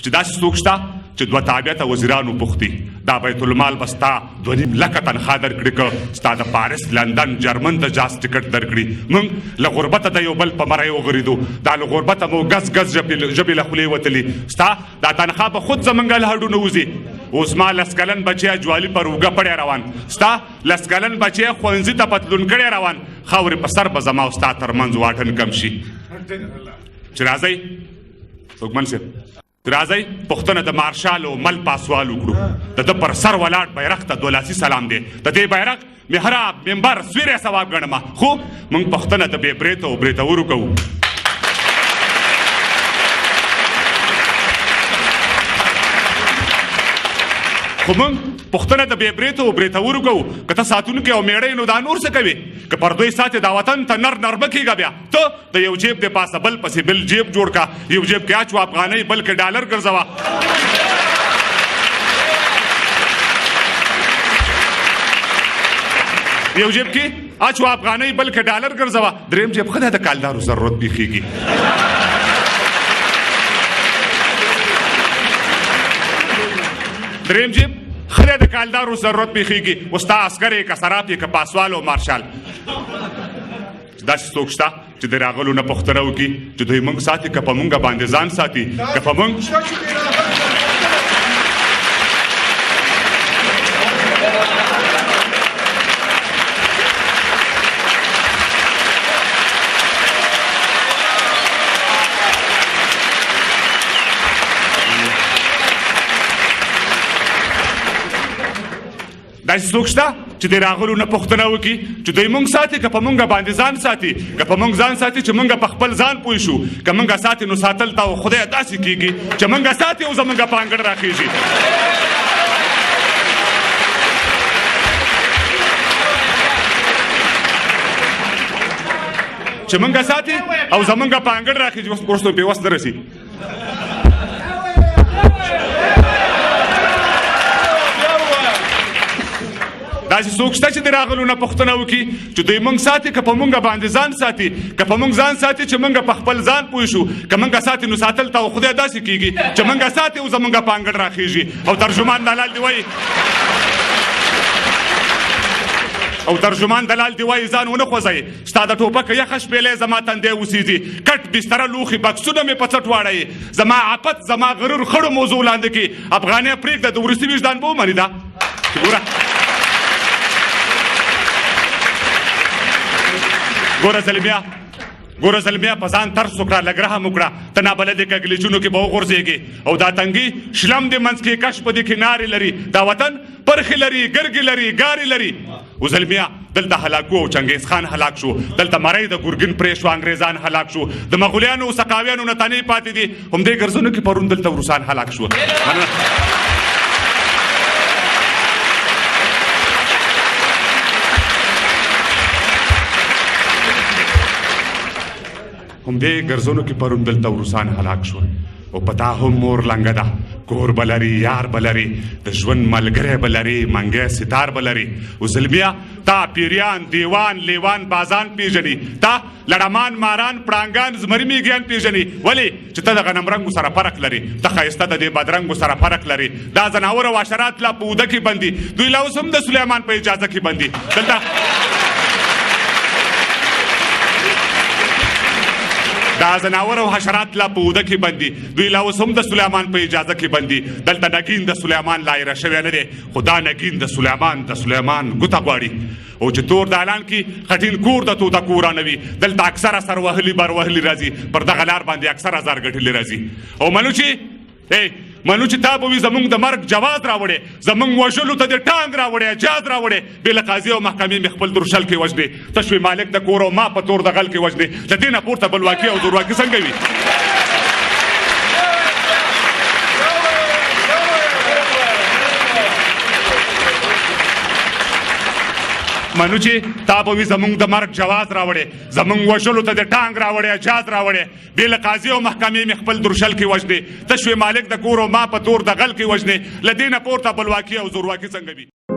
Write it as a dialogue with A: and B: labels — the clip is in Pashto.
A: چې داسې څوک شته چې 2 تابعیته وزیرانو پوښتي دا بیت المال به ستا 2.5 لکه تنخوا درکړي که ستا د پاریس لندن جرمن د جاز ټکټ درکړي موږ له غربته د یو بل په مری وغورېدو دا له غربته مو ګز ګز ژبې له خولې وتلي ستا دا تنخوا به خود زمونږ له هډو نه وځي اوس ما 10 کلن بچی جوالي پر اوږه پړی روان ستا 10 کلن بچی ښوونځي ته پتلون کړی روان خاورې په سر به زما او ستا ترمنځ واټن کم شي چې راځئ څوکمن صاحب راځئ پښتنه د مارشال او مل پاسوال وکړو د ده پر سر ولاړ بیرغ ته 2 لاسي سلام دی د دې بیرغ محراب منبر سویری ثواب ګڼمه خو موږ پښتنه د بې بریته او بریتورو کوو خو موږ پښتنه د بې بریتو او بریتورو کوو که ته ساتونکی او میړی نو دا نور څه کوي که پر دوی ساتې دا وطن ته نرمه کېږه بیا ته د یو جیب د پاسه بل پسې بل جیب جوړ کا یو جیب کې اچو افغانۍ بل کې ډالر ګرځوه یو جیب کې اچو افغانۍ بل کې ډالر ګرځوه دریم جیب ښه دی د کالدارو ضرورت بیخېږي دریم جیب خره د کالدارو ضرورت بیخېږي اوس تا عسکر یې که صراف یې که پاسوال او مارشال داسې څوک شته چې د راغلو نه پوښتنه وکړي چې دوی موږ ساتي که په موږ باندې ځان ساتي که په موږ داسې څوک شته چې د راغلو نه پوښتنه وکړي چې دوی موږ ساتي که په موږ باندې ځان ساتي که په موږ ځان ساتي چې موږ په خپل ځان پوه شو که موږ ساتي نو ساتل ته خدای داسې کېږي چې موږ ساتي او زموږ په انګړ راخېږي چې موږ ساتي او زموږ په انګړ راخېږي اوس وروسته پې وس نه رسي داسې څوک شته چې د راغلو نه پوښتنه وکړي چې دوی موږ ساتي که په موږ باندې ځان ساتي که په موږ ځان ساتي چې موږ په خپل ځان پوه شو که موږ ساتي نو ساتل ته خدای داسې کېږي چې موږ ساتي او زموږ په انګړ راخېږي او ترجمان دلال دی وایي او ترجمان دلال دی وایي ځان ونه خوځوي ستا د ټوپک یخه شپېلې زما تندی وسېږي کټ بستره لوښي بکسونه مې په څټ واړوي زما عفت زما غرور خړو موضوع لاندې کړي افغانۍ پرېږده د وروستي وجدان به ومني دا ګوره ګوره زلمیا په ځان ترس وکړه لږ رحم وکړه ته نابلدې کږلېچونو کې به وغورځېږې او دا تنګي شلم د منځ کې کش په دې کې نارې لري دا وطن پرخې لري ګرګې لري ګارې لري او زلمیا دلته هلاکو او چنګیز خان هلاک شو دلته مرۍ د ګورګین پرې شو انګریزان هلاک شو د مغولیانو او سقاویانو نه تنې پاتې دي همدې ګرځونو کې پرون دلته روسان هلاک شو همدې ګرځونو کې پرون دلته روسان هلاک شول او پتا هم مور لنګه ده کور به لري یار به لري د ژوند ملګری به لري منګی ستار به لري او زلمیا تا پیریان دیوان لیوان بازان پیژني تا لړمان ماران پړانګان زمري میږیان پیژني ولې چې ته د غنم رنګو سره فرق لري ته ښایسته د دې بدرنګو سره فرق لري دا ځناور او حشرات لا په اوده کې بندي دوی لا اوس هم د سلیمان په اجازه کې بندي دلته دا ځناور او حشرات لا په اوده کې بندي دوی لا اوس هم د سلیمان په اجازه کې بندي دلته نګین د سلیمان لایره شوی نه دی خو دا نګین د سلیمان ګوته غواړي او چې تور د اعلان کې خټین کور د توته کورانه وي دلته اکثره سر وهلي بر وهلي راځي پر دغه لار باندې اکثره زر ګټلې راځي او منو چې تا به وي زمونږ د مرګ جواز راوړې زمونږ وژلو ته د ټانګ راوړې جاز راوړې بې له قاضي او محکمې مې خپل درشل کې وژنې ته شوې مالک د کور او ما په تور د غل کې وژنې د دې نه پورته بلواکي او زورواکي څنګه وي منو چې تا به وي زمونږ د مرګ جواز راوړې زمونږ وژلو ته د ټانګ راوړې جاز راوړې بې له قاضي او محکمې مې خپل درشل کې وژنې ته شوې مالک د کور او ما په تور د غل کې وژنې له دې نه پورته بلواکي او زورواکي څنګه وي